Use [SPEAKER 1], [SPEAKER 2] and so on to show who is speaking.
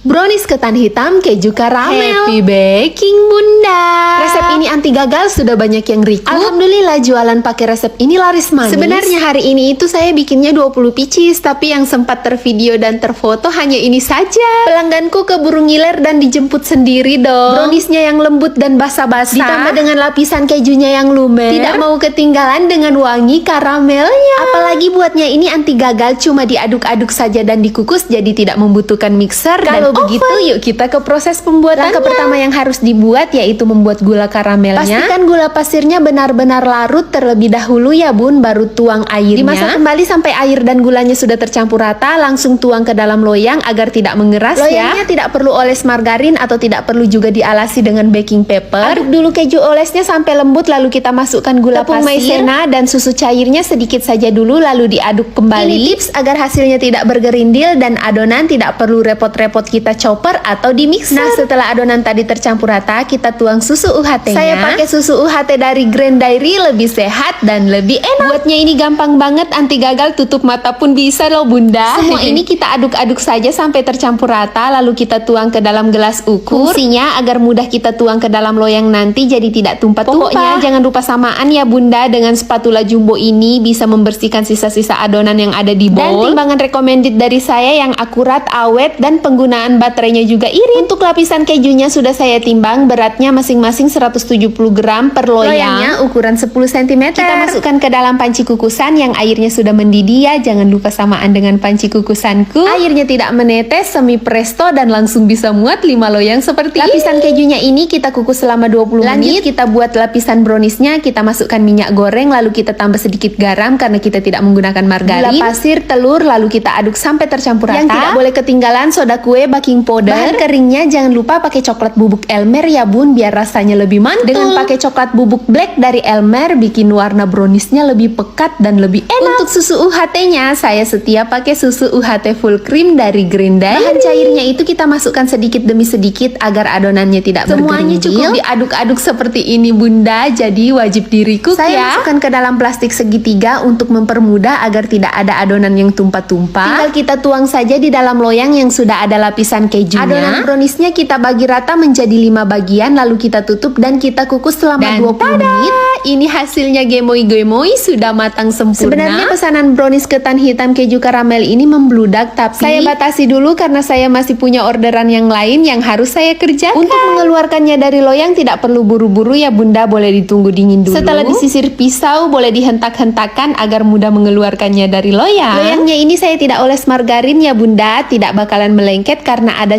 [SPEAKER 1] Brownies ketan hitam keju karamel.
[SPEAKER 2] Happy baking bunda.
[SPEAKER 1] Resep ini anti gagal, sudah banyak yang request. Alhamdulillah jualan pakai resep ini laris manis. Sebenarnya hari ini itu saya bikinnya 20 pieces, tapi yang sempat tervideo dan terfoto hanya ini saja. Pelangganku keburu ngiler dan dijemput sendiri dong. Browniesnya yang lembut dan basah-basah, ditambah dengan lapisan kejunya yang lumer. Tidak mau ketinggalan dengan wangi karamelnya. Apalagi buatnya ini anti gagal, cuma diaduk-aduk saja dan dikukus, jadi tidak membutuhkan mixer. Kalau begitu, yuk kita ke proses pembuatannya. Langkah pertama yang harus dibuat yaitu membuat gula karamelnya. Pastikan gula pasirnya benar-benar larut terlebih dahulu ya bun, baru tuang airnya. Dimasak kembali sampai air dan gulanya sudah tercampur rata, langsung tuang ke dalam loyang agar tidak mengeras. Loyangnya tidak perlu oles margarin atau tidak perlu juga dialasi dengan baking paper. Aduk dulu keju olesnya sampai lembut, lalu kita masukkan gula pasir, maizena dan susu cairnya sedikit saja dulu, lalu diaduk kembali. Ini tips agar hasilnya tidak bergerindil dan adonan tidak perlu repot-repot kita chopper atau di mixer. Nah, setelah adonan tadi tercampur rata, kita tuang susu UHT-nya. Saya pakai susu UHT dari Grand Dairy, lebih sehat dan lebih enak. Buatnya ini gampang banget, anti gagal, tutup mata pun bisa loh bunda. Semua ini kita aduk-aduk saja sampai tercampur rata, lalu kita tuang ke dalam gelas ukur. Fungsinya agar mudah kita tuang ke dalam loyang nanti, jadi tidak tumpah-tumpah. Pokoknya jangan lupa samaan ya bunda, dengan spatula jumbo ini bisa membersihkan sisa-sisa adonan yang ada di bowl. Dan timbangan recommended dari saya yang akurat, awet, dan penggunaan baterainya juga irit. Untuk lapisan kejunya sudah saya timbang, beratnya masing-masing 170 gram per loyang. Loyangnya ukuran 10 cm. Kita masukkan ke dalam panci kukusan yang airnya sudah mendidih ya. Jangan lupa samaan dengan panci kukusanku. Airnya tidak menetes, semi presto, dan langsung bisa muat 5 loyang seperti ini. Lapisan kejunya ini kita kukus selama 20 menit. Lanjut kita buat lapisan browniesnya. Kita masukkan minyak goreng, lalu kita tambah sedikit garam karena kita tidak menggunakan margarin. Gula pasir, telur, lalu kita aduk sampai tercampur rata. Yang tidak boleh ketinggalan soda kue, baking powder. Bahan keringnya jangan lupa pakai coklat bubuk Elmer ya bun, biar rasanya lebih mantul. Dengan pakai coklat bubuk black dari Elmer, bikin warna browniesnya lebih pekat dan lebih enak. Untuk susu UHT-nya, saya setia pakai susu UHT full cream dari Grand Dairy. Bahan cairnya itu kita masukkan sedikit demi sedikit agar adonannya tidak bergerindil. Semuanya cukup diaduk-aduk seperti ini bunda, jadi wajib di-recook ya. Saya masukkan ke dalam plastik segitiga untuk mempermudah agar tidak ada adonan yang tumpah-tumpah. Tinggal kita tuang saja di dalam loyang yang sudah ada lapisan kejunya. Adonan browniesnya kita bagi rata menjadi 5 bagian, lalu kita tutup dan kita kukus selama 20 menit. Ini hasilnya gemoy-gemoy, sudah matang sempurna. Sebenarnya pesanan brownies ketan hitam keju karamel ini membludak, tapi saya batasi dulu karena saya masih punya orderan yang lain yang harus saya kerjakan. Untuk mengeluarkannya dari loyang tidak perlu buru-buru ya bunda, boleh ditunggu dingin dulu. Setelah disisir pisau, boleh dihentak-hentakan agar mudah mengeluarkannya dari loyang. Loyangnya ini saya tidak oles margarin ya bunda, tidak bakalan melengket karena ada